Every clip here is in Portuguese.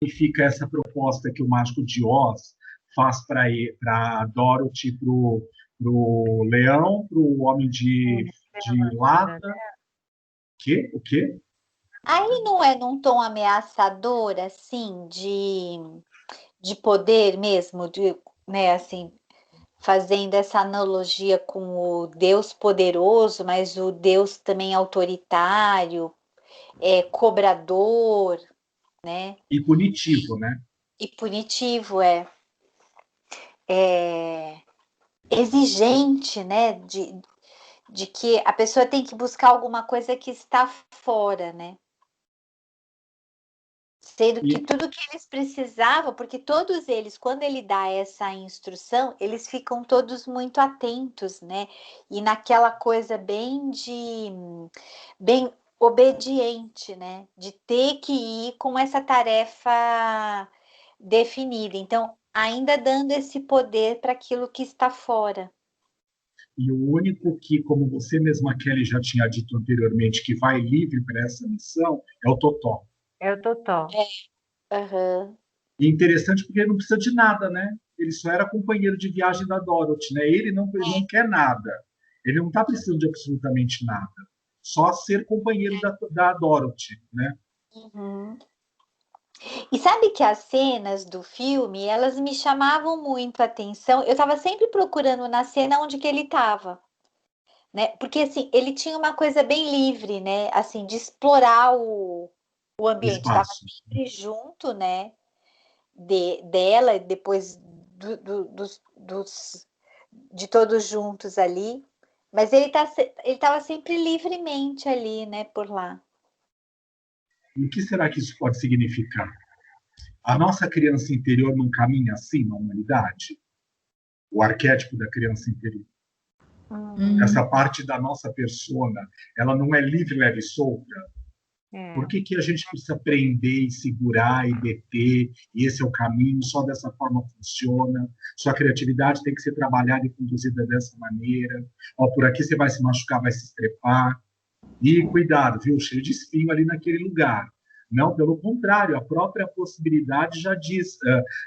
significa essa proposta que o Mágico de Oz faz para Dorothy, para o Leão, para o Homem de Lata? O quê? Aí não é num tom ameaçador, assim, de poder mesmo, né, assim, fazendo essa analogia com o Deus poderoso, mas o Deus também autoritário, cobrador, né? E punitivo, né? E punitivo, é exigente, né? De que a pessoa tem que buscar alguma coisa que está fora, né? Sendo que tudo que eles precisavam, porque todos eles, quando ele dá essa instrução, eles ficam todos muito atentos, né? E naquela coisa bem obediente, né? De ter que ir com essa tarefa definida. Então, ainda dando esse poder para aquilo que está fora. E o único que, como você mesma, Kelly, já tinha dito anteriormente, que vai livre para essa missão é o Totó. É o Totó. Uhum. E interessante porque ele não precisa de nada, né? Ele só era companheiro de viagem da Dorothy, né? Ele não quer nada. Ele não está precisando de absolutamente nada. Só ser companheiro da Dorothy, né? Uhum. E sabe que as cenas do filme, elas me chamavam muito a atenção. Eu estava sempre procurando na cena onde que ele estava, né? Porque assim, ele tinha uma coisa bem livre, né? Assim, de explorar o ambiente. Estava sempre junto, né? Dela, e depois de todos juntos ali. Mas ele estava sempre livremente ali, né? Por lá. E o que será que isso pode significar? A nossa criança interior não caminha assim na humanidade? O arquétipo da criança interior. Essa parte da nossa persona, ela não é livre, leve e solta? Por que a gente precisa prender e segurar e deter, e esse é o caminho, só dessa forma funciona, sua criatividade tem que ser trabalhada e conduzida dessa maneira, por aqui você vai se machucar, vai se estrepar, e cuidado, viu, cheio de espinho ali naquele lugar. Não, pelo contrário, a própria possibilidade já diz,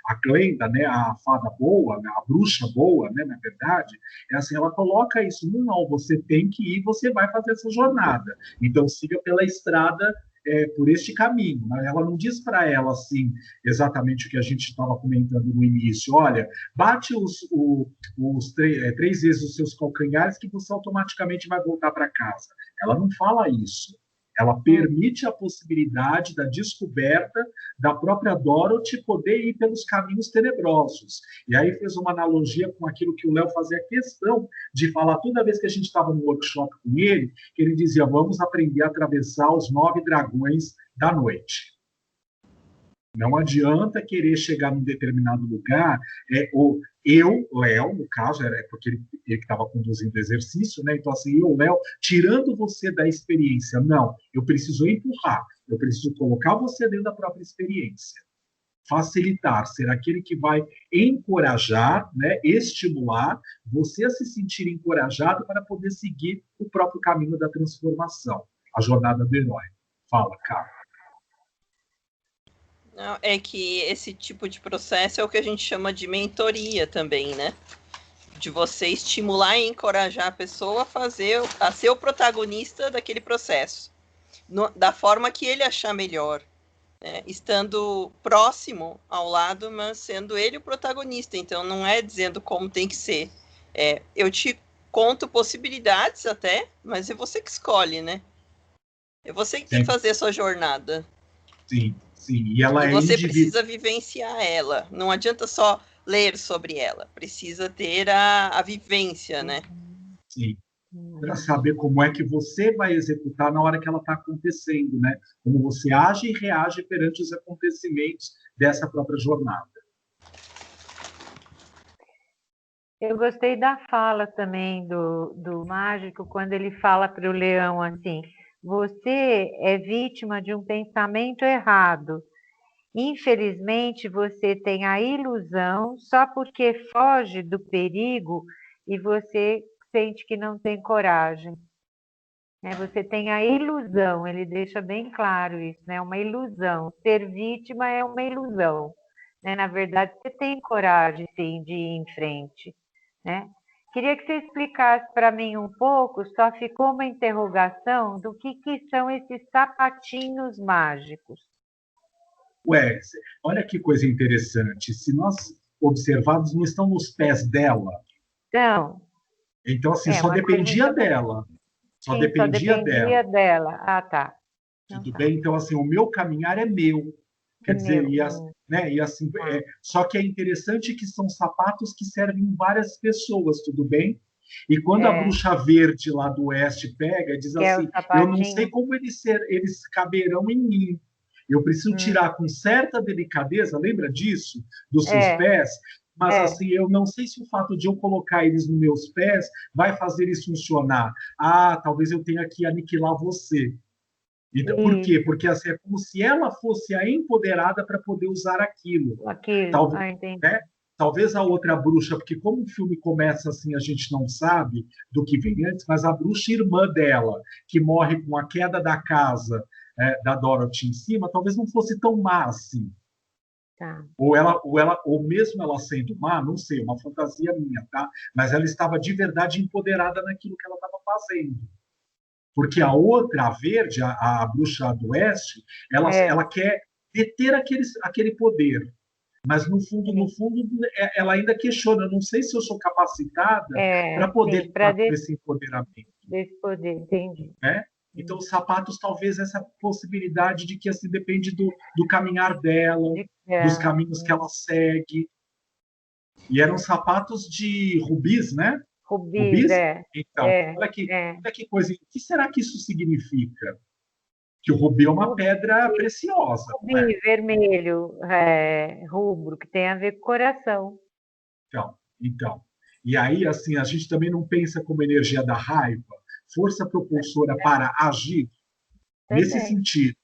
a Glenda, né, a fada boa, a bruxa boa, né, na verdade, é assim, ela coloca isso, não, você tem que ir, você vai fazer essa jornada. Então, siga pela estrada por este caminho. Né? Ela não diz para ela, assim, exatamente o que a gente estava comentando no início, olha, bate três vezes os seus calcanhares que você automaticamente vai voltar para casa. Ela não fala isso. Ela permite a possibilidade da descoberta da própria Dorothy poder ir pelos caminhos tenebrosos. E aí fez uma analogia com aquilo que o Léo fazia questão de falar toda vez que a gente estava no workshop com ele, que ele dizia, vamos aprender a atravessar os 9 dragões da noite. Não adianta querer chegar num determinado lugar, Léo, no caso, é porque ele que estava conduzindo o exercício, né? Então, assim, Léo, tirando você da experiência, não, eu preciso empurrar, eu preciso colocar você dentro da própria experiência. Facilitar, ser aquele que vai encorajar, né, estimular você a se sentir encorajado para poder seguir o próprio caminho da transformação, a jornada do herói. Fala, cara. É que esse tipo de processo é o que a gente chama de mentoria também, né? De você estimular e encorajar a pessoa a ser o protagonista daquele processo, da forma que ele achar melhor, né? Estando próximo ao lado, mas sendo ele o protagonista. Então, não é dizendo como tem que ser. Eu te conto possibilidades até, mas é você que escolhe, né? É você que tem que fazer a sua jornada. Sim. Sim, e você precisa vivenciar ela. Não adianta só ler sobre ela. Precisa ter a vivência, né? Sim. Para saber como é que você vai executar na hora que ela está acontecendo, né? Como você age e reage perante os acontecimentos dessa própria jornada. Eu gostei da fala também do mágico, quando ele fala para o leão assim, você é vítima de um pensamento errado. Infelizmente, você tem a ilusão só porque foge do perigo e você sente que não tem coragem. Você tem a ilusão, ele deixa bem claro isso, né? Uma ilusão. Ser vítima é uma ilusão, né? Na verdade, você tem coragem, sim, de ir em frente, né? Queria que você explicasse para mim um pouco, só ficou uma interrogação do que são esses sapatinhos mágicos. Ué, olha que coisa interessante. Se nós observarmos, não estão nos pés dela. Então, assim, só dependia dela. Só dependia dela. Ah, tá. Tudo bem? Então, assim, o meu caminhar é meu. Quer dizer, né? E assim, só que é interessante que são sapatos que servem várias pessoas, tudo bem? E quando a bruxa verde lá do oeste pega, diz assim, eu não sei como eles caberão em mim. Eu preciso tirar com certa delicadeza, lembra disso? Dos seus pés? Mas assim, eu não sei se o fato de eu colocar eles nos meus pés vai fazer isso funcionar. Ah, talvez eu tenha que aniquilar você. Então, por quê? Porque assim, é como se ela fosse a empoderada para poder usar aquilo. Talvez, né? Talvez a outra bruxa, porque como o filme começa assim, a gente não sabe do que vem antes, mas a bruxa irmã dela, que morre com a queda da casa da Dorothy em cima, talvez não fosse tão má assim. Tá. Ou mesmo ela sendo má, não sei, uma fantasia minha, tá? Mas ela estava de verdade empoderada naquilo que ela estava fazendo. Porque a outra, a verde, a bruxa do oeste, ela quer deter aquele poder. Mas, no fundo, ela ainda questiona. Eu não sei se eu sou capacitada para poder ter esse empoderamento. Desse poder, entendi. Né? Então, os sapatos, talvez essa possibilidade de que assim, depende do caminhar dela, dos caminhos que ela segue. E eram sapatos de rubis, né? Rubis? Então, olha que coisa. O que será que isso significa? Que o rubi é uma pedra preciosa. Rubi, vermelho, rubro, que tem a ver com coração. Então. E aí, assim, a gente também não pensa como energia da raiva, força propulsora para agir nesse sentido.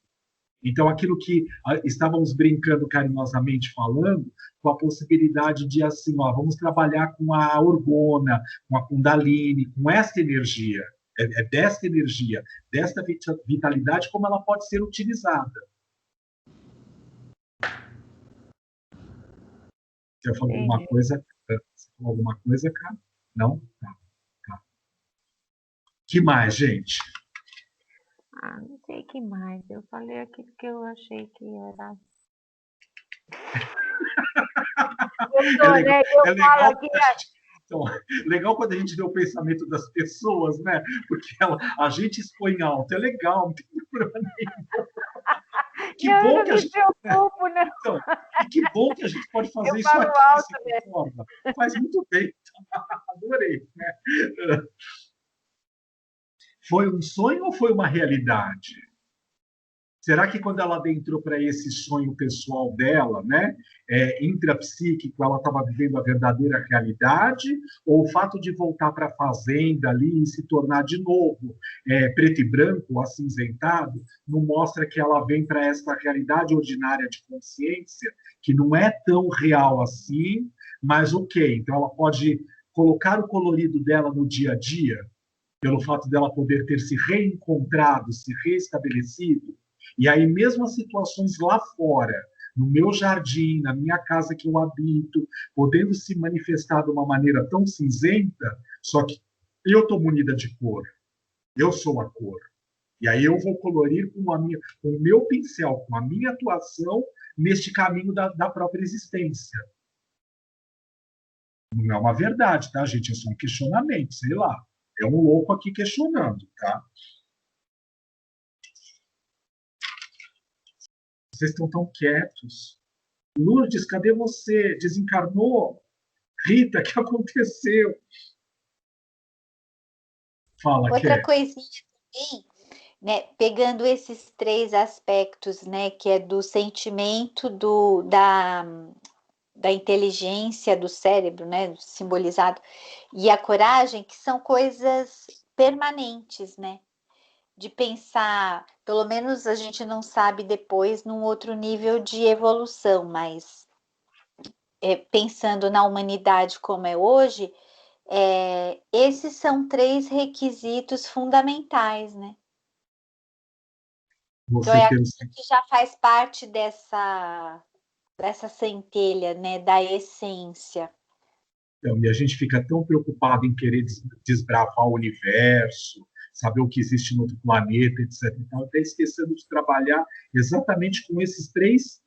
Então, aquilo que estávamos brincando carinhosamente falando, com a possibilidade de, assim, vamos trabalhar com a orgona, com a kundalini, com esta energia. É desta energia, desta vitalidade, como ela pode ser utilizada. Você falou alguma coisa? Você falou alguma coisa, cara? Não? Tá. Que mais, gente? Não sei que mais. Eu falei aquilo que eu achei que era. Legal quando a gente vê o pensamento das pessoas, né? Porque a gente expõe alto. É legal, não tem problema nenhum. Que bom que a gente... Então, e que bom que a gente pode fazer isso aqui. Alto, né? Faz muito bem. Adorei. Né? Foi um sonho ou foi uma realidade? Será que quando ela adentrou para esse sonho pessoal dela, né, intrapsíquico, ela estava vivendo a verdadeira realidade? Ou o fato de voltar para a fazenda ali e se tornar de novo preto e branco, acinzentado, não mostra que ela vem para essa realidade ordinária de consciência, que não é tão real assim, mas ok. Então ela pode colocar o colorido dela no dia a dia, pelo fato dela poder ter se reencontrado, se reestabelecido. E aí, mesmo as situações lá fora, no meu jardim, na minha casa que eu habito, podendo se manifestar de uma maneira tão cinzenta, só que eu estou munida de cor. Eu sou a cor. E aí eu vou colorir com o meu pincel, com a minha atuação neste caminho da própria existência. Não é uma verdade, tá, gente? É só um questionamento, sei lá. É um louco aqui questionando, tá? Vocês estão tão quietos. Lourdes, cadê você? Desencarnou? Rita, o que aconteceu? Fala, outra coisinha também, né? Pegando esses 3 aspectos, né? Que é do sentimento, da inteligência do cérebro, né? Simbolizado, e a coragem, que são coisas permanentes, né? De pensar, pelo menos a gente não sabe depois num outro nível de evolução, mas pensando na humanidade como é hoje, esses são 3 requisitos fundamentais, né? Então, Você ter o que já faz parte dessa centelha, né, da essência. Então, e a gente fica tão preocupado em querer desbravar o universo, saber o que existe no outro planeta, etc. Então, até esquecendo de trabalhar exatamente com esses 3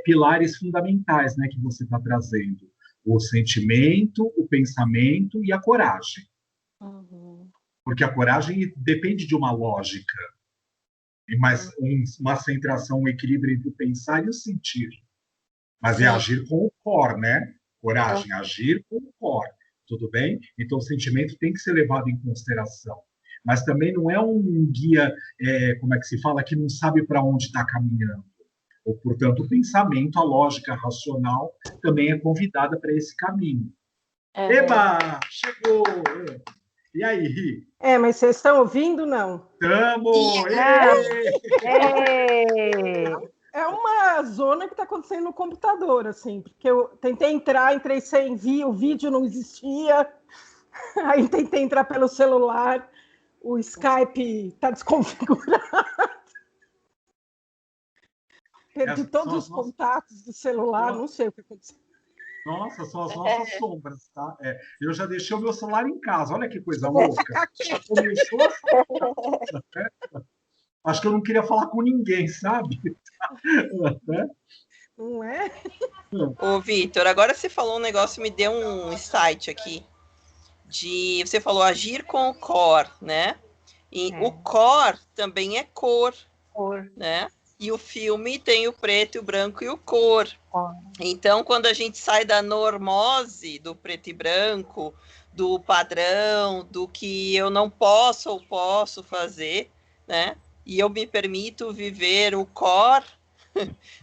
pilares fundamentais, né, que você está trazendo: o sentimento, o pensamento e a coragem. Uhum. Porque a coragem depende de uma lógica, mas uma centração, um equilíbrio entre o pensar e o sentir. Mas é agir com o core, né? Coragem, agir com o core. Tudo bem? Então, o sentimento tem que ser levado em consideração. Mas também não é um guia, como é que se fala, que não sabe para onde está caminhando. Ou, portanto, o pensamento, a lógica racional, também é convidada para esse caminho. Eba! Chegou! E aí, Ri? Mas vocês estão ouvindo, não? Estamos! É uma zona que está acontecendo no computador, assim, porque eu tentei entrar, entrei sem o vídeo não existia, aí tentei entrar pelo celular, o Skype está desconfigurado. Perdi todos os contatos do celular, não sei o que aconteceu. Nossa, são as nossas sombras, tá? Eu já deixei o meu celular em casa, olha que coisa louca. Começou a... Acho que eu não queria falar com ninguém, sabe? Não é? Ô, Vitor, agora você falou um negócio, me deu um insight aqui. Você falou agir com o core, né? E o core também é cor, né? E o filme tem o preto, o branco e o cor. Então, quando a gente sai da normose do preto e branco, do padrão, do que eu não posso ou posso fazer, né? E eu me permito viver o core,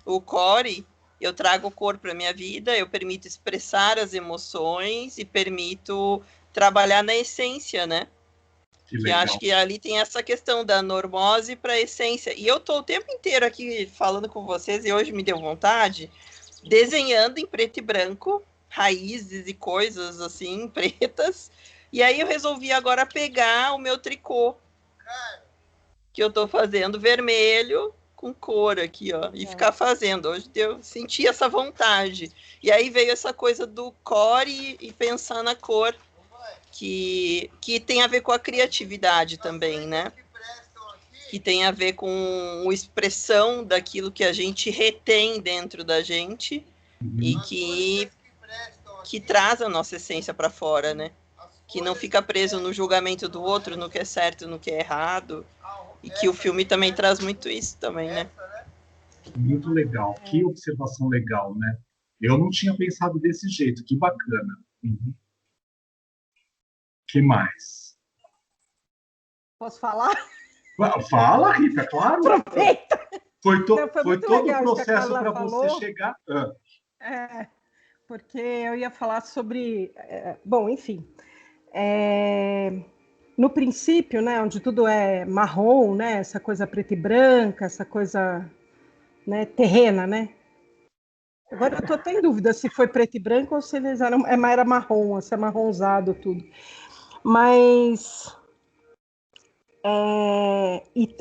o core, eu trago cor para minha vida, eu permito expressar as emoções e permito trabalhar na essência, né? Que acho que ali tem essa questão da normose para a essência. E eu tô o tempo inteiro aqui falando com vocês, e hoje me deu vontade, desenhando em preto e branco, raízes e coisas assim, pretas. E aí eu resolvi agora pegar o meu tricô, que eu tô fazendo vermelho com cor aqui, ó, e ficar fazendo. Hoje eu senti essa vontade. E aí veio essa coisa do core e pensar na cor, que tem a ver com a criatividade também, né? Que tem a ver com a expressão daquilo que a gente retém dentro da gente e que traz a nossa essência para fora, né? Que não fica preso no julgamento do outro, no que é certo, no que é errado. E que o filme também traz muito isso também, né? Muito legal. Que observação legal, né? Eu não tinha pensado desse jeito. Que bacana. Que mais? Posso falar? Fala, Rita, claro. Aproveita. Foi todo o processo para você chegar. Porque eu ia falar sobre... bom, enfim. No princípio, né, onde tudo é marrom, né, essa coisa preta e branca, essa coisa, né, terrena, né? Agora eu estou até em dúvida se foi preto e branco ou se eles era marrom, se é marronzado tudo. Mas...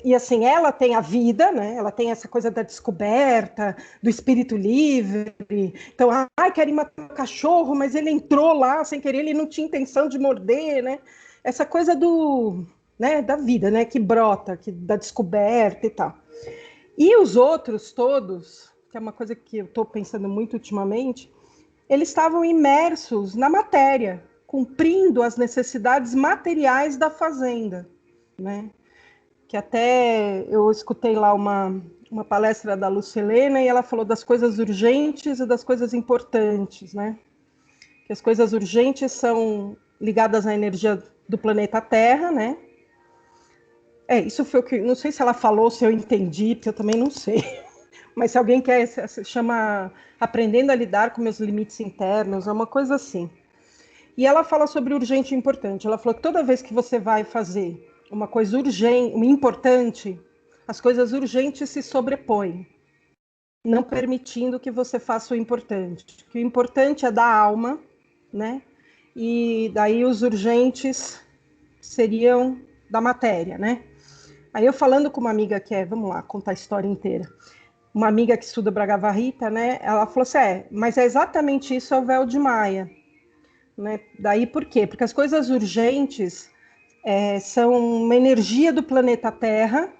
E assim, ela tem a vida, né? Ela tem essa coisa da descoberta, do espírito livre. Então, quero matar o cachorro, mas ele entrou lá sem querer, ele não tinha intenção de morder, né? Essa coisa da vida, né? Que brota, da descoberta e tal. E os outros todos, que é uma coisa que eu estou pensando muito ultimamente, eles estavam imersos na matéria, cumprindo as necessidades materiais da fazenda, né? Que até eu escutei lá uma palestra da Lucilena e ela falou das coisas urgentes e das coisas importantes, né? Que as coisas urgentes são ligadas à energia do planeta Terra, né? Isso foi o que... Não sei se ela falou, se eu entendi, porque eu também não sei. Mas se alguém quer, se chama Aprendendo a Lidar com Meus Limites Internos, é uma coisa assim. E ela fala sobre urgente e importante. Ela falou que toda vez que você vai fazer uma coisa urgente, importante, as coisas urgentes se sobrepõem, não permitindo que você faça o importante. Que o importante é da alma, né? e daí os urgentes seriam da matéria, né? Aí eu falando com uma amiga que vamos lá, contar a história inteira. Uma amiga que estuda Bhagavad Gita, né? Ela falou assim, mas é exatamente isso, é o véu de Maia, né? Daí por quê? Porque as coisas urgentes são uma energia do planeta Terra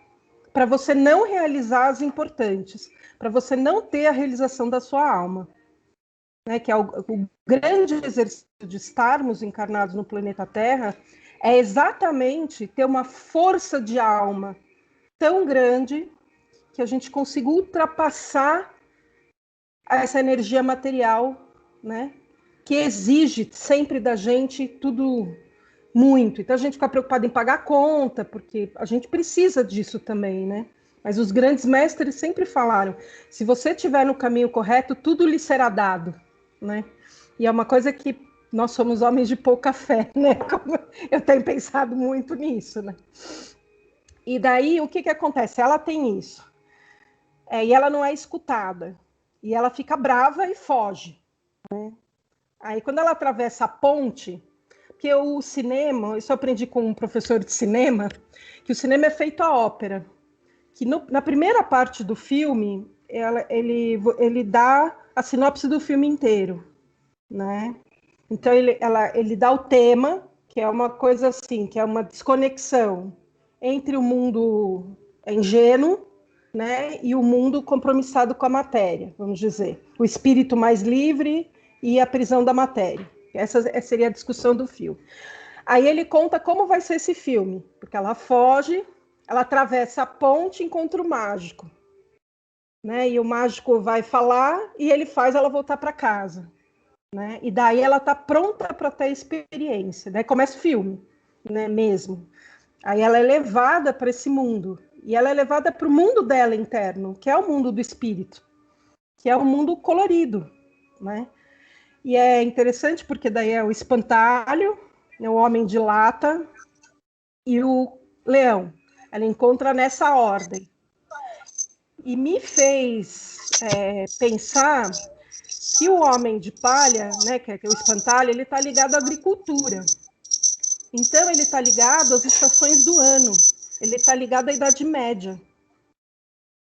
para você não realizar as importantes, para você não ter a realização da sua alma, né? Que é o grande exercício de estarmos encarnados no planeta Terra, é exatamente ter uma força de alma tão grande que a gente consiga ultrapassar essa energia material, né? Que exige sempre da gente tudo muito. Então a gente fica preocupado em pagar a conta, porque a gente precisa disso também, né? Mas os grandes mestres sempre falaram, se você estiver no caminho correto, tudo lhe será dado, né? E é uma coisa que nós somos homens de pouca fé, né? Eu tenho pensado muito nisso, né? E daí, o que acontece? Ela tem isso. E ela não é escutada. E ela fica brava e foge, né? Aí, quando ela atravessa a ponte, porque o cinema, isso eu aprendi com um professor de cinema, que o cinema é feito a ópera. Que na primeira parte do filme, ele dá a sinopse do filme inteiro, né? Então, ele dá o tema, que é uma coisa assim, que é uma desconexão entre o mundo ingênuo, né, e o mundo compromissado com a matéria, vamos dizer. O espírito mais livre e a prisão da matéria. Essa seria a discussão do filme. Aí ele conta como vai ser esse filme, porque ela foge, ela atravessa a ponte e encontra o mágico, né? E o mágico vai falar e ele faz ela voltar para casa, né? E daí ela está pronta para ter a experiência, né? Começa o filme, né? Mesmo. Aí ela é levada para esse mundo e ela é levada para o mundo dela interno, que é o mundo do espírito, que é o mundo colorido, né? E é interessante porque daí é o espantalho, o homem de lata e o leão. Ela encontra nessa ordem. E me fez pensar que o homem de palha, né, que é o espantalho, ele está ligado à agricultura. Então, ele está ligado às estações do ano. Ele está ligado à Idade Média.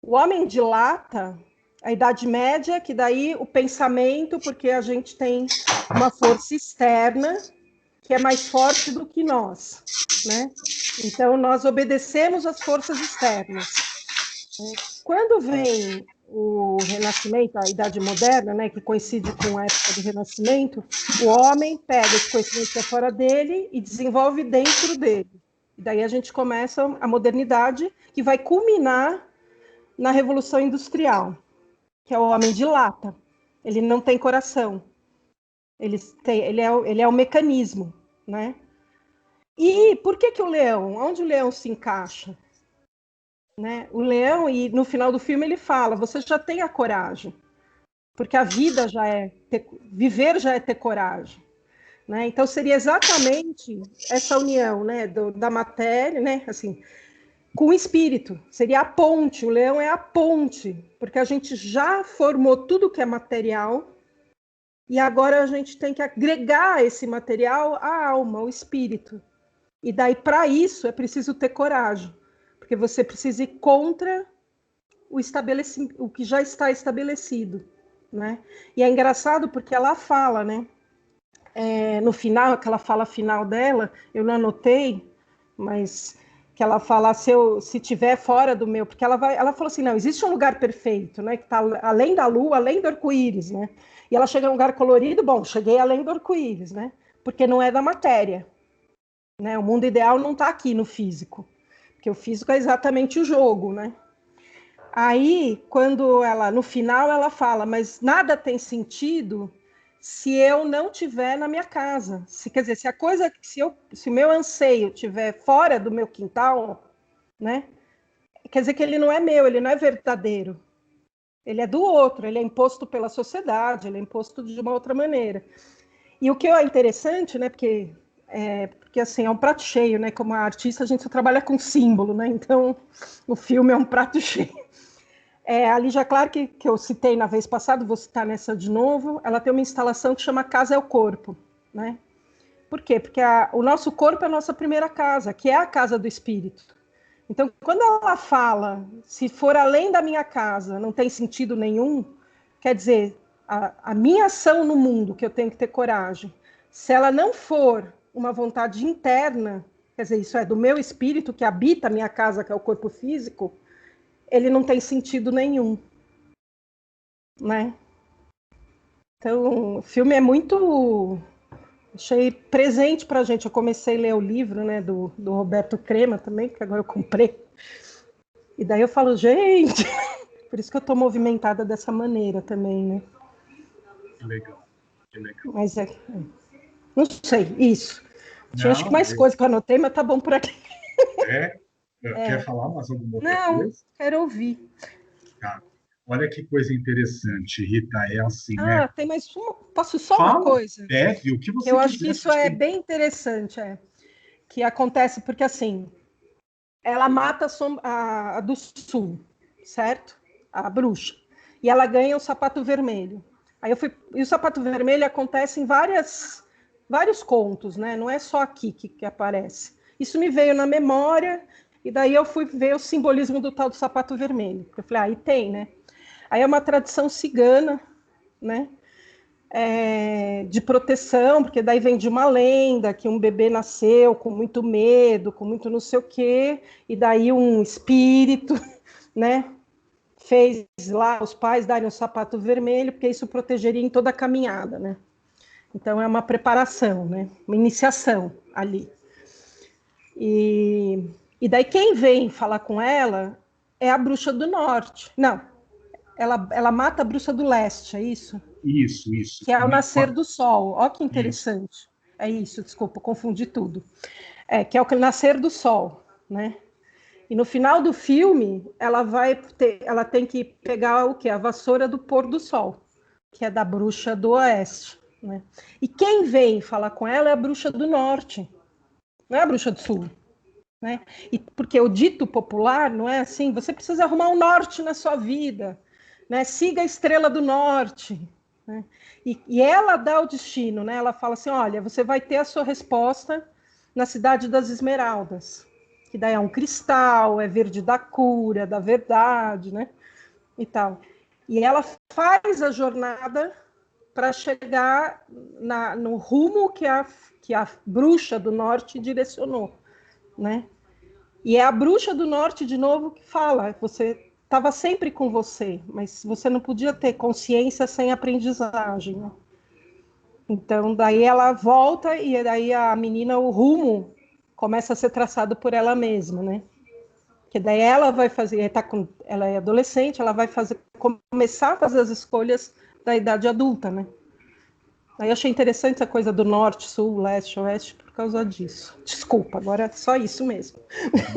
O homem de lata, a Idade Média, que daí o pensamento, porque a gente tem uma força externa que é mais forte do que nós, né? Então, nós obedecemos às forças externas. Quando vem o Renascimento, a Idade Moderna, né, que coincide com a época do Renascimento, o homem pega esse conhecimento que é fora dele e desenvolve dentro dele. E daí a gente começa a modernidade, que vai culminar na Revolução Industrial, que é o homem de lata. Ele não tem coração. Ele é o mecanismo, né? E por que o leão? Onde o leão se encaixa? Né? O leão, e no final do filme ele fala, você já tem a coragem, porque a vida viver já é ter coragem, né? Então seria exatamente essa união, né, da matéria, né, assim, com o espírito, seria a ponte, o leão é a ponte, porque a gente já formou tudo que é material, e agora a gente tem que agregar esse material à alma, ao espírito, e daí para isso é preciso ter coragem, porque você precisa ir contra o que já está estabelecido, né? E é engraçado porque ela fala, né? No final, aquela fala final dela, eu não anotei, mas que ela fala se tiver fora do meu, porque ela falou assim, não, existe um lugar perfeito, né? Que está além da lua, além do arco-íris, né? E ela chega a um lugar colorido, bom, cheguei além do arco-íris, né? Porque não é da matéria, né? O mundo ideal não está aqui no físico, porque o físico é exatamente o jogo, né? Aí, quando no final ela fala, mas nada tem sentido se eu não tiver na minha casa. Quer dizer, se o meu anseio estiver fora do meu quintal, né? Quer dizer que ele não é meu, ele não é verdadeiro. Ele é do outro, ele é imposto pela sociedade, ele é imposto de uma outra maneira. E o que é interessante, né? Porque assim, é um prato cheio, né? Como artista, a gente só trabalha com símbolo, né? Então, o filme é um prato cheio. A Lígia Clark, que eu citei na vez passada, vou citar nessa de novo, ela tem uma instalação que chama Casa é o Corpo, né? Por quê? Porque o nosso corpo é a nossa primeira casa, que é a casa do espírito. Então, quando ela fala, se for além da minha casa, não tem sentido nenhum, quer dizer, a minha ação no mundo, que eu tenho que ter coragem, se ela não for uma vontade interna, quer dizer, isso é do meu espírito que habita a minha casa, que é o corpo físico, ele não tem sentido nenhum, né? Então, o filme é muito... Achei presente para a gente. Eu comecei a ler o livro, né, do Roberto Crema também, que agora eu comprei. E daí eu falo, gente, por isso que eu estou movimentada dessa maneira também, né? Que legal, que legal. Mas não sei, isso. Tinha acho que mais coisa que eu anotei, mas tá bom por aqui. Quer falar mais alguma outra Não, coisa? quero ouvir. Tá. Olha que coisa interessante, Rita, é assim, né? Tem mais uma. Posso só Fala, uma coisa? Viu? O que você Eu quiser. acho que isso é bem interessante, que acontece porque, assim, ela mata a do sul, certo? A bruxa. E ela ganha o sapato vermelho. E o sapato vermelho acontece em vários contos, né? Não é só aqui que aparece. Isso me veio na memória, e daí eu fui ver o simbolismo do tal do sapato vermelho. Eu falei, aí tem, né? Aí é uma tradição cigana, né? De proteção, porque daí vem de uma lenda que um bebê nasceu com muito medo, com muito não sei o quê, e daí um espírito, né, fez lá os pais darem um sapato vermelho, porque isso protegeria em toda a caminhada, né? Então é uma preparação, né? Uma iniciação ali. E daí quem vem falar com ela é a bruxa do norte. Não, ela mata a bruxa do leste, é isso? Isso. Que é o nascer do sol. Olha que interessante. Isso. É isso, desculpa, confundi tudo. Que é o nascer do sol, né? E no final do filme, ela tem que pegar o quê? A vassoura do pôr do sol, que é da bruxa do oeste, né? E quem vem falar com ela é a bruxa do norte, não é a bruxa do sul, né? E porque o dito popular não é assim, você precisa arrumar um norte na sua vida, né? Siga a estrela do norte, né? E ela dá o destino, né? Ela fala assim, olha, você vai ter a sua resposta na cidade das Esmeraldas, que daí é um cristal, é verde da cura, da verdade, né? E tal. E ela faz a jornada para chegar no rumo que a bruxa do norte direcionou, né? E é a bruxa do norte, de novo, que fala, você estava sempre com você, mas você não podia ter consciência sem aprendizagem, né? Então, daí ela volta e daí a menina, o rumo começa a ser traçado por ela mesma, né? Que daí ela vai fazer, ela é adolescente, ela vai começar a fazer as escolhas da idade adulta, né? Aí eu achei interessante essa coisa do norte, sul, leste, oeste, por causa disso. Desculpa, agora é só isso mesmo.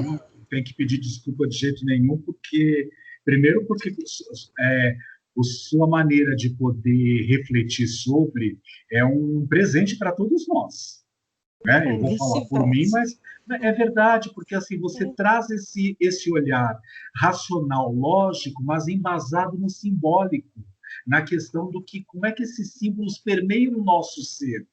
Não tem que pedir desculpa de jeito nenhum, primeiro porque a sua maneira de poder refletir sobre é um presente para todos nós. Né? Eu vou falar por mim, mas é verdade, porque assim você traz esse olhar racional, lógico, mas embasado no simbólico, na questão do que como é que esses símbolos permeiam o nosso ser.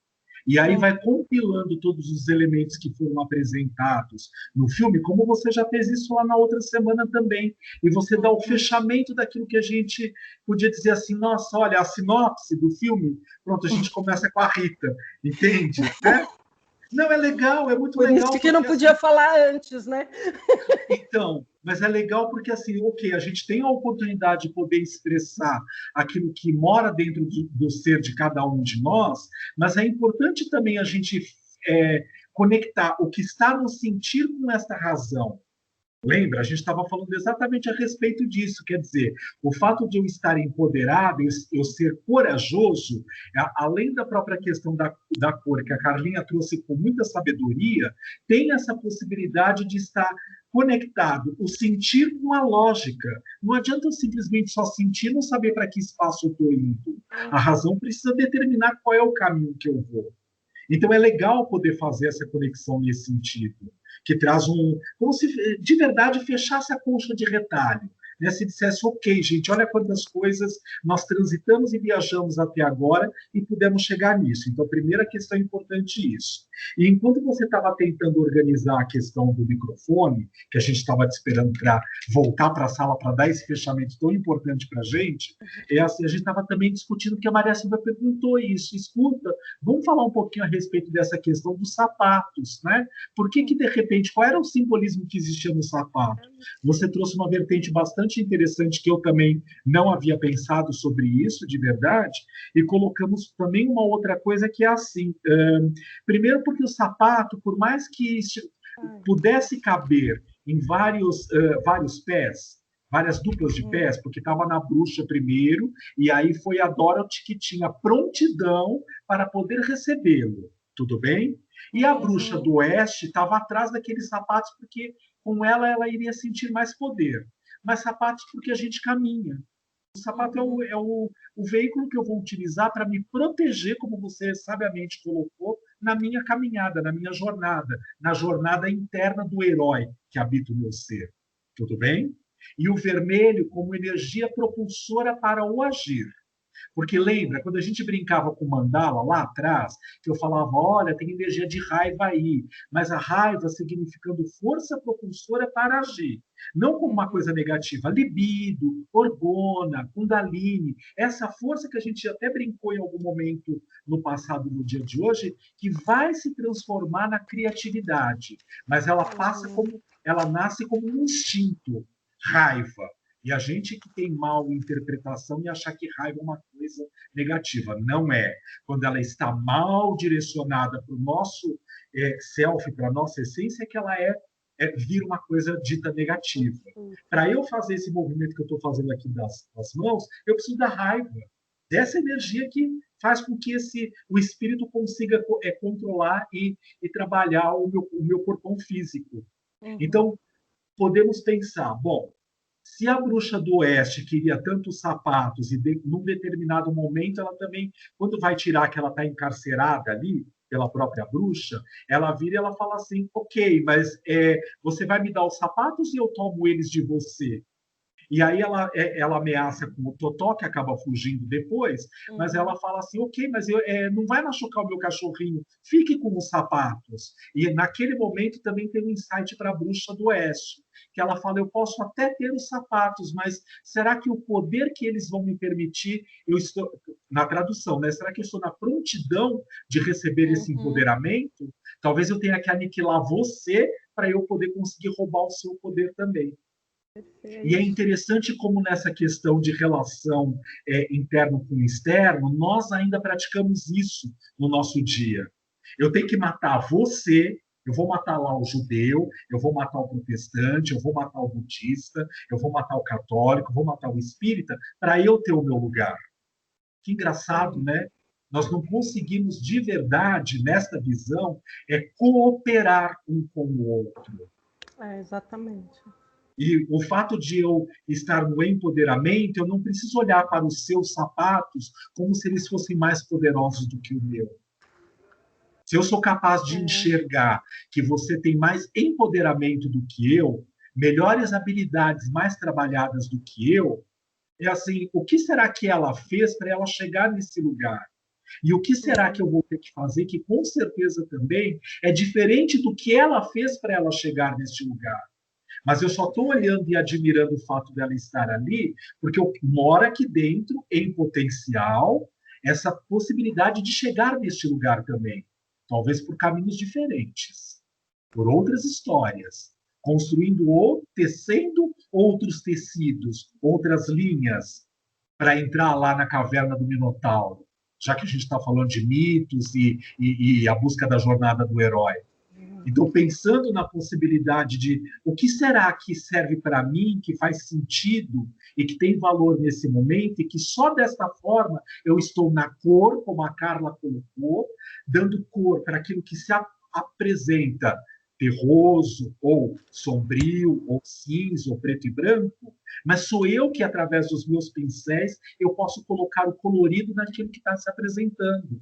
E aí vai compilando todos os elementos que foram apresentados no filme, como você já fez isso lá na outra semana também. E você dá o fechamento daquilo que a gente podia dizer assim, nossa, olha, a sinopse do filme, pronto, a gente começa com a Rita, entende? Né? Não, é legal, é muito legal. Por isso que não podia falar antes, né? Então, mas é legal porque, assim, ok, a gente tem a oportunidade de poder expressar aquilo que mora dentro do ser de cada um de nós, mas é importante também a gente conectar o que está no sentir com esta razão. Lembra? A gente estava falando exatamente a respeito disso. Quer dizer, o fato de eu estar empoderado, eu ser corajoso, além da própria questão da cor, que a Carlinha trouxe com muita sabedoria, tem essa possibilidade de estar conectado, o sentir com a lógica. Não adianta eu simplesmente só sentir e não saber para que espaço eu estou indo. A razão precisa determinar qual é o caminho que eu vou. Então é legal poder fazer essa conexão nesse sentido, que traz como se de verdade fechasse a concha de retalho. né, se dissesse, ok, gente, olha quantas coisas nós transitamos e viajamos até agora e pudemos chegar nisso. Então, a primeira questão é importante isso. E enquanto você estava tentando organizar a questão do microfone, que a gente estava te esperando para voltar para a sala para dar esse fechamento tão importante para a gente, assim, a gente estava também discutindo que a Maria Silvia perguntou isso. Escuta, vamos falar um pouquinho a respeito dessa questão dos sapatos, né? Por que de repente, qual era o simbolismo que existia no sapato? Você trouxe uma vertente bastante interessante que eu também não havia pensado sobre isso, de verdade, e colocamos também uma outra coisa que é assim. Primeiro porque o sapato, por mais que pudesse caber em vários pés, várias duplas de pés, porque estava na bruxa primeiro, e aí foi a Dorothy que tinha prontidão para poder recebê-lo. Tudo bem? E a bruxa do oeste estava atrás daqueles sapatos, porque com ela iria sentir mais poder. Mas sapatos porque a gente caminha. O sapato é o veículo que eu vou utilizar para me proteger, como você sabiamente colocou, na minha caminhada, na minha jornada, na jornada interna do herói que habita o meu ser. Tudo bem? E o vermelho como energia propulsora para o agir. Porque lembra, quando a gente brincava com mandala lá atrás, que eu falava, olha, tem energia de raiva aí, mas a raiva significando força propulsora para agir. Não como uma coisa negativa, libido, orgona, kundalini, essa força que a gente até brincou em algum momento no passado, no dia de hoje, que vai se transformar na criatividade, mas ela nasce como um instinto, raiva. E a gente que tem mal interpretação e achar que raiva é uma coisa negativa. Não é. Quando ela está mal direcionada para o nosso self, para a nossa essência, é que ela vira uma coisa dita negativa. Para eu fazer esse movimento que eu estou fazendo aqui das mãos, eu preciso da raiva, dessa energia que faz com que o espírito consiga controlar e trabalhar o meu corpão físico. Então, podemos pensar, bom, se a bruxa do oeste queria tantos sapatos e num determinado momento ela também, quando vai tirar que ela está encarcerada ali pela própria bruxa, ela vira e ela fala assim, ok, mas você vai me dar os sapatos e eu tomo eles de você? E aí ela ameaça com o Totó, que acaba fugindo depois, mas ela fala assim, ok, mas não vai machucar o meu cachorrinho, fique com os sapatos. E naquele momento também tem um insight para a bruxa do oeste, que ela fala, eu posso até ter os sapatos, mas será que o poder que eles vão me permitir, eu estou, na tradução, né? Será que eu estou na prontidão de receber esse empoderamento? Talvez eu tenha que aniquilar você para eu poder conseguir roubar o seu poder também. E é interessante como nessa questão de relação interno com externo, nós ainda praticamos isso no nosso dia. Eu tenho que matar você, eu vou matar lá o judeu, eu vou matar o protestante, eu vou matar o budista, eu vou matar o católico, eu vou matar o espírita, para eu ter o meu lugar. Que engraçado, né? Nós não conseguimos de verdade, nesta visão, cooperar um com o outro. Exatamente. E o fato de eu estar no empoderamento, eu não preciso olhar para os seus sapatos como se eles fossem mais poderosos do que o meu. Se eu sou capaz de enxergar que você tem mais empoderamento do que eu, melhores habilidades mais trabalhadas do que eu, é assim, o que será que ela fez para ela chegar nesse lugar? E o que será que eu vou ter que fazer, que com certeza também é diferente do que ela fez para ela chegar nesse lugar? Mas eu só estou olhando e admirando o fato dela estar ali, porque eu moro aqui dentro, em potencial, essa possibilidade de chegar neste lugar também. Talvez por caminhos diferentes, por outras histórias, construindo ou tecendo outros tecidos, outras linhas, para entrar lá na caverna do Minotauro, já que a gente está falando de mitos e a busca da jornada do herói. Então, pensando na possibilidade de o que será que serve para mim, que faz sentido e que tem valor nesse momento, e que só desta forma eu estou na cor, como a Carla colocou, dando cor para aquilo que se apresenta terroso, ou sombrio, ou cinza, ou preto e branco, mas sou eu que, através dos meus pincéis, eu posso colocar o colorido naquilo que está se apresentando.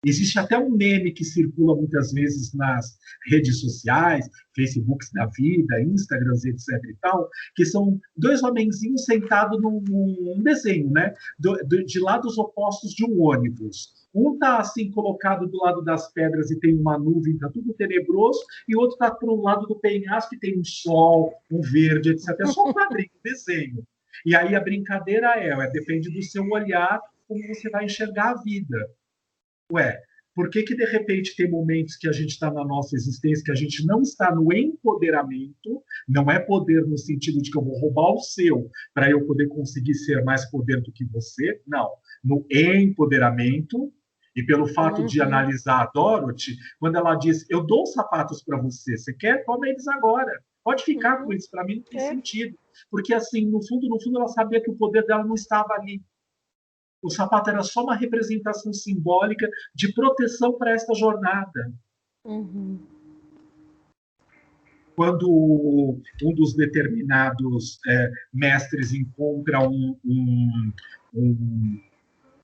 Existe até um meme que circula muitas vezes nas redes sociais, Facebooks da vida, Instagrams, etc. e tal, que são dois homenzinhos sentados num desenho, né? De lados opostos de um ônibus. Um está assim colocado do lado das pedras e tem uma nuvem, está tudo tenebroso, e o outro está para o lado do penhasco e tem um sol, um verde, etc. É só um quadrinho, um desenho. E aí a brincadeira depende do seu olhar, como você vai enxergar a vida. Ué, por que de repente tem momentos que a gente está na nossa existência que a gente não está no empoderamento, não é poder no sentido de que eu vou roubar o seu para eu poder conseguir ser mais poder do que você, não, no empoderamento, e pelo fato de analisar a Dorothy, quando ela diz, eu dou os sapatos para você, você quer? Toma eles agora, pode ficar com eles, para mim não tem sentido, porque assim, no fundo, ela sabia que o poder dela não estava ali. O sapato era só uma representação simbólica de proteção para esta jornada. Quando um dos determinados mestres encontra um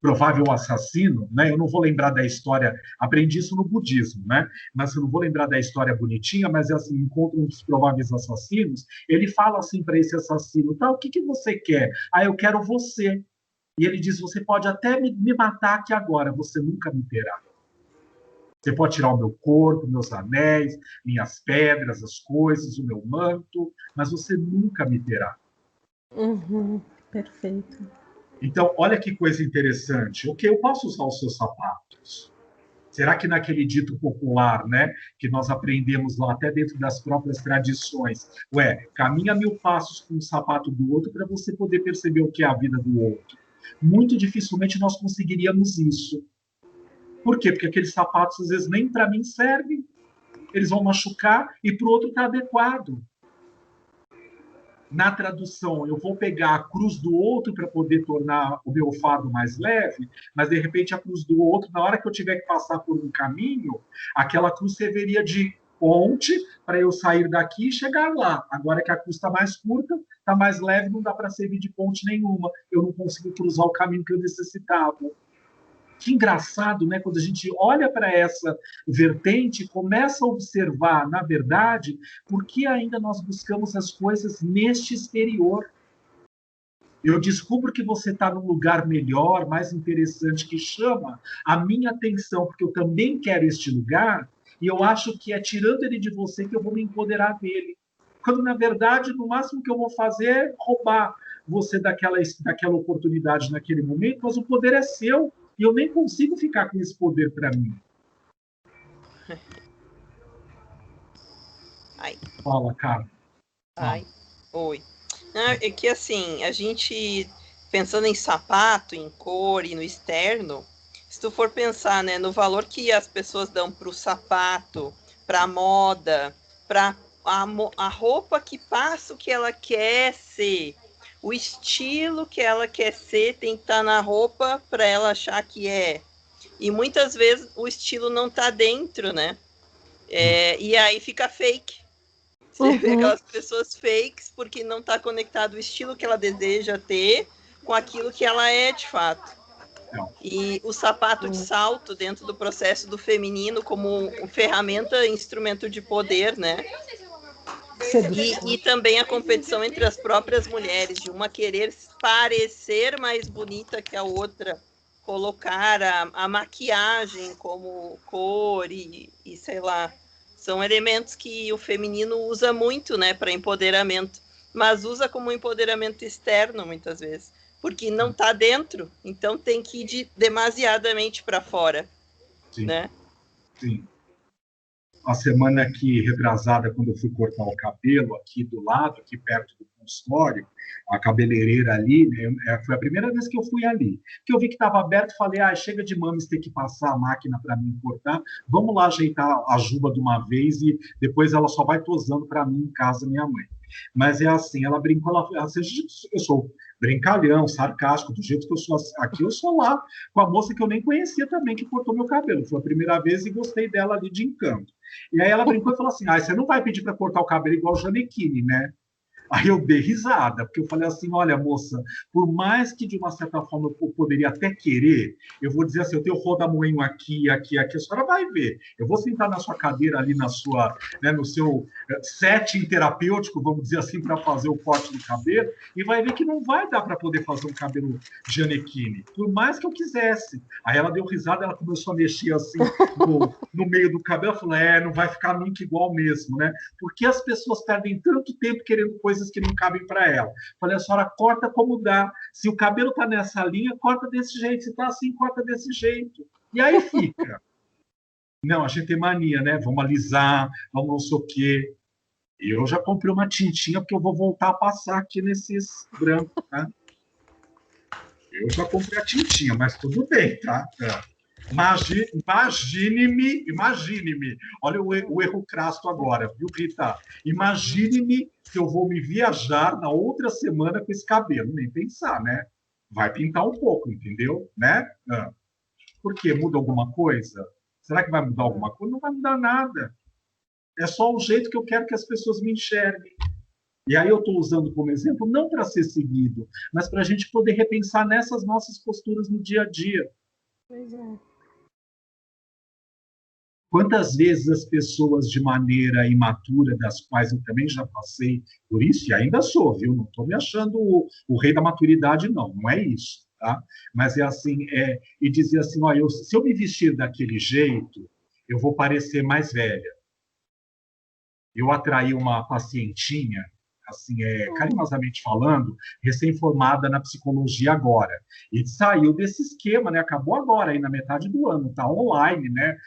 provável assassino, né? Eu não vou lembrar da história, aprendi isso no budismo, né? Mas eu não vou lembrar da história bonitinha, mas é assim, encontra um dos prováveis assassinos, ele fala assim para esse assassino, tá, o que você quer? Ah, eu quero você. E ele diz, você pode até me matar aqui agora, você nunca me terá. Você pode tirar o meu corpo, meus anéis, minhas pedras, as coisas, o meu manto, mas você nunca me terá. Perfeito. Então, olha que coisa interessante. Ok, eu posso usar os seus sapatos. Será que naquele dito popular, né, que nós aprendemos lá até dentro das próprias tradições, caminha 1000 passos com o sapato do outro para você poder perceber o que é a vida do outro? Muito dificilmente nós conseguiríamos isso. Por quê? Porque aqueles sapatos, às vezes, nem para mim servem. Eles vão machucar e para o outro está adequado. Na tradução, eu vou pegar a cruz do outro para poder tornar o meu fardo mais leve, mas, de repente, a cruz do outro, na hora que eu tiver que passar por um caminho, aquela cruz serviria de ponte para eu sair daqui e chegar lá. Agora que a cruz está mais curta, está mais leve, não dá para servir de ponte nenhuma. Eu não consigo cruzar o caminho que eu necessitava. Que engraçado, né? Quando a gente olha para essa vertente, começa a observar, na verdade, por que ainda nós buscamos as coisas neste exterior. Eu descubro que você está num lugar melhor, mais interessante, que chama a minha atenção, porque eu também quero este lugar, e eu acho que é tirando ele de você que eu vou me empoderar dele. Quando, na verdade, no máximo que eu vou fazer é roubar você daquela oportunidade naquele momento, mas o poder é seu, e eu nem consigo ficar com esse poder para mim. Ai. Fala, cara. Ai. Oi. É que assim, a gente, pensando em sapato, em cor e no externo, se tu for pensar, né, no valor que as pessoas dão para o sapato, para a moda, para a roupa que passa o que ela quer ser, o estilo que ela quer ser tem que estar na roupa para ela achar que é. E muitas vezes o estilo não está dentro, né? E aí fica fake. Você vê aquelas pessoas fakes porque não está conectado o estilo que ela deseja ter com aquilo que ela é de fato. E o sapato de salto dentro do processo do feminino como ferramenta, instrumento de poder, né? E também a competição entre as próprias mulheres, de uma querer parecer mais bonita que a outra, colocar a maquiagem como cor e sei lá, são elementos que o feminino usa muito, né, para empoderamento, mas usa como empoderamento externo muitas vezes, porque não está dentro, então tem que ir demasiadamente para fora, Sim. Né? Sim. A semana aqui, retrasada, quando eu fui cortar o cabelo aqui do lado, aqui perto do consultório, a cabeleireira ali, né, foi a primeira vez que eu fui ali. Que eu vi que estava aberto, falei, chega de mames ter que passar a máquina para mim cortar, vamos lá ajeitar a juba de uma vez e depois ela só vai tosando para mim em casa, minha mãe. Mas é assim, ela brincou, eu sou brincalhão, sarcástico, do jeito que eu sou aqui, eu sou lá, com a moça que eu nem conhecia também, que cortou meu cabelo. Foi a primeira vez e gostei dela ali de encanto. E aí ela brincou e falou assim, você não vai pedir para cortar o cabelo igual o Janequine, né? Aí eu dei risada, porque eu falei assim, olha, moça, por mais que de uma certa forma eu poderia até querer, eu vou dizer assim, eu tenho rodamoinho aqui, aqui, aqui, a senhora vai ver. Eu vou sentar na sua cadeira ali, na sua, né, no seu setting terapêutico, vamos dizer assim, para fazer o corte do cabelo, e vai ver que não vai dar para poder fazer um cabelo Gianecchini, por mais que eu quisesse. Aí ela deu risada, ela começou a mexer assim no meio do cabelo, ela falou, não vai ficar nunca igual mesmo, né? Porque as pessoas perdem tanto tempo querendo coisas que não cabem para ela. Falei, a senhora corta como dá. Se o cabelo está nessa linha, corta desse jeito. Se está assim, corta desse jeito. E aí fica. Não, a gente tem mania, né? Vamos alisar, vamos não sei o quê. Eu já comprei uma tintinha, porque eu vou voltar a passar aqui nesses brancos, tá? Eu já comprei a tintinha, mas tudo bem, tá? Imagine-me. Olha o erro crasso agora, viu, Rita? Imagine-me que eu vou me viajar na outra semana com esse cabelo. Nem pensar, né? Vai pintar um pouco, entendeu? Né? Por quê? Muda alguma coisa? Será que vai mudar alguma coisa? Não vai mudar nada. É só o jeito que eu quero que as pessoas me enxerguem. E aí eu estou usando como exemplo, não para ser seguido, mas para a gente poder repensar nessas nossas posturas no dia a dia. Pois é. Quantas vezes as pessoas, de maneira imatura, das quais eu também já passei por isso, e ainda sou, viu? Não estou me achando o rei da maturidade, não é isso, tá? Mas é assim, e dizer assim, olha, se eu me vestir daquele jeito, eu vou parecer mais velha. Eu atraí uma pacientinha, assim, carinhosamente falando, recém-formada na psicologia agora. E saiu desse esquema, né? Acabou agora, aí na metade do ano, está online, né?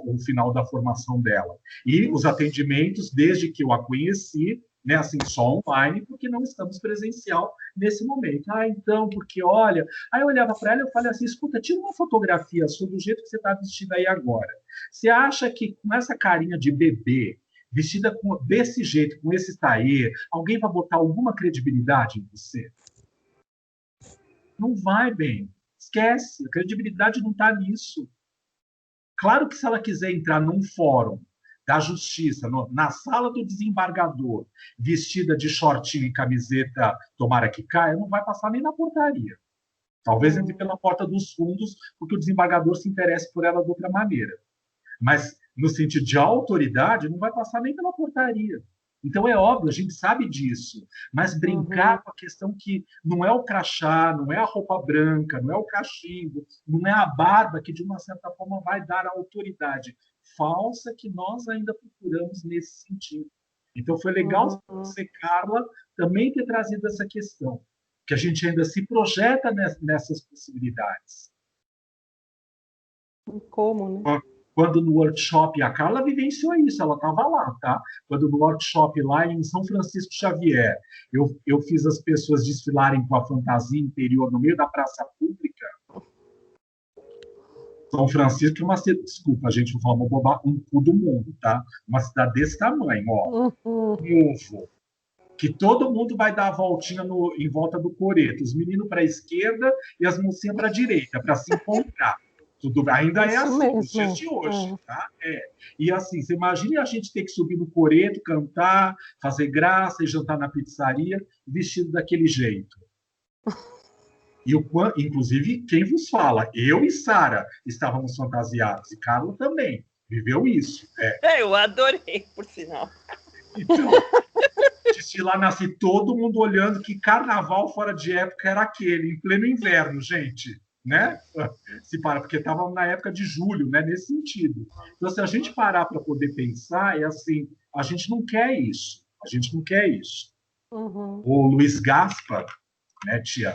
O final da formação dela. E os atendimentos, desde que eu a conheci, né? Assim, só online, porque não estamos presencial nesse momento. Então, porque olha... Aí eu olhava para ela e eu falei assim, escuta, tira uma fotografia sobre o jeito que você está vestida aí agora. Você acha que com essa carinha de bebê, vestida desse jeito, com esse taê, alguém vai botar alguma credibilidade em você? Não vai, bem. Esquece. A credibilidade não está nisso. Claro que se ela quiser entrar num fórum da justiça, na sala do desembargador, vestida de shortinho e camiseta, tomara que caia, não vai passar nem na portaria. Talvez entre pela porta dos fundos, porque o desembargador se interesse por ela de outra maneira. Mas, no sentido de autoridade, não vai passar nem pela portaria. Então, é óbvio, a gente sabe disso. Mas brincar com a questão que não é o crachá, não é a roupa branca, não é o cachimbo, não é a barba que, de uma certa forma, vai dar a autoridade falsa que nós ainda procuramos nesse sentido. Então, foi legal você, Carla, também ter trazido essa questão, que a gente ainda se projeta nessas possibilidades. Como, né? Quando no workshop, a Carla vivenciou isso, ela estava lá, tá? Quando no workshop lá em São Francisco Xavier, eu fiz as pessoas desfilarem com a fantasia interior no meio da praça pública. São Francisco é uma cidade, desculpa, a gente vai falar um cu do mundo, tá? Uma cidade desse tamanho, ó. Novo. Que todo mundo vai dar a voltinha em volta do coreto. Os meninos para a esquerda e as mocinhas para a direita, para se encontrar. Tudo ainda é assim, nos dias de hoje, tá? E assim, você imagina a gente ter que subir no coreto, cantar, fazer graça e jantar na pizzaria, vestido daquele jeito. E inclusive, quem vos fala? Eu e Sara estávamos fantasiados, e Carla também viveu isso. Eu adorei, por sinal. Então, desfilar nasce todo mundo olhando que carnaval fora de época era aquele, em pleno inverno, gente. Né? Se para, porque estava na época de julho, né? Nesse sentido. Então, se a gente parar para poder pensar, é assim, a gente não quer isso. A gente não quer isso. O Luiz Gaspar, né, tia?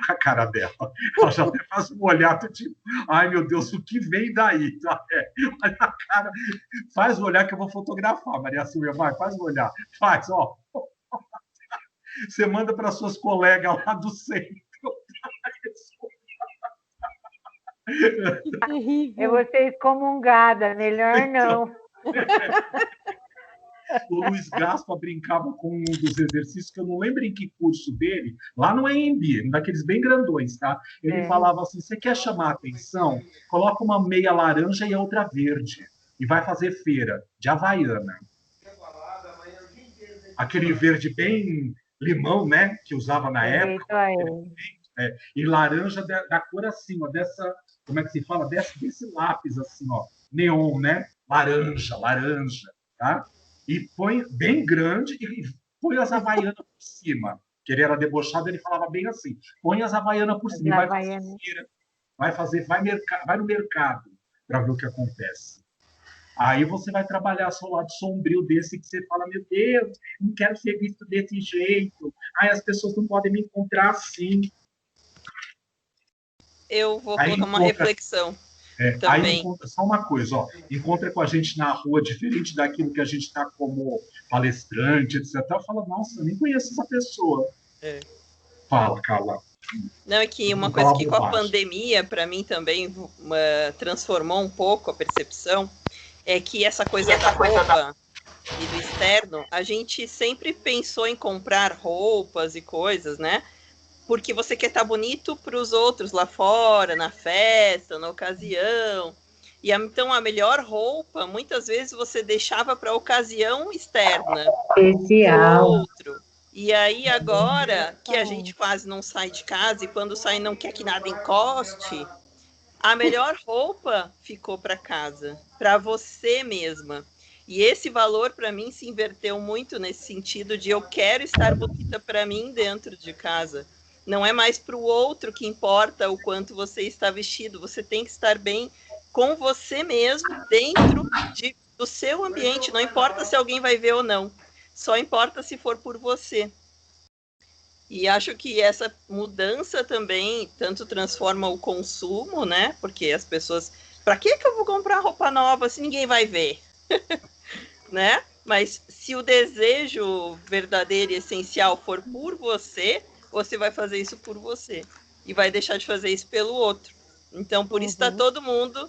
A cara dela, ela já até faz um olhar tipo, ai meu Deus, o que vem daí? Olha a cara, faz o olhar que eu vou fotografar, Maria Silvia, vai, faz o olhar, faz, ó. Você manda para suas colegas lá do centro. Eu vou ser excomungada, melhor não. O Luiz Gaspar brincava com um dos exercícios, que eu não lembro em que curso dele, lá no EMB, daqueles bem grandões, tá? Ele falava assim, você quer chamar a atenção? Coloca uma meia laranja e a outra verde, e vai fazer feira de Havaiana. aquele verde bem limão, né? Que usava na época. E laranja da cor assim, ó, dessa, como é que se fala? Desse lápis assim, ó, neon, né? Laranja, tá? E põe bem grande e põe as havaianas por cima. Que ele era debochado, ele falava bem assim: põe as havaianas por cima, vai fazer feira, vai no mercado para ver o que acontece. Aí você vai trabalhar seu lado sombrio desse que você fala, meu Deus, não quero ser visto desse jeito. Ai, as pessoas não podem me encontrar assim. Eu vou colocar uma reflexão também. Aí só uma coisa, ó, encontra com a gente na rua, diferente daquilo que a gente está como palestrante, etc. Fala, nossa, eu nem conheço essa pessoa. Fala, Carla. Não, é que uma coisa que com a pandemia, para mim também transformou um pouco a percepção, é que essa coisa da roupa e do externo, a gente sempre pensou em comprar roupas e coisas, né? Porque você quer estar bonito para os outros lá fora, na festa, na ocasião. E então a melhor roupa, muitas vezes você deixava para a ocasião externa. Especial. Outro. E aí agora que a gente quase não sai de casa e quando sai não quer que nada encoste, a melhor roupa ficou para casa, para você mesma. E esse valor para mim se inverteu muito nesse sentido de eu quero estar bonita para mim dentro de casa. Não é mais para o outro que importa o quanto você está vestido. Você tem que estar bem com você mesmo, dentro do seu ambiente. Não importa se alguém vai ver ou não. Só importa se for por você. E acho que essa mudança também tanto transforma o consumo, né? Porque as pessoas... Para que eu vou comprar roupa nova se ninguém vai ver? Né? Mas se o desejo verdadeiro e essencial for por você, você vai fazer isso por você. E vai deixar de fazer isso pelo outro. Então, por isso está todo mundo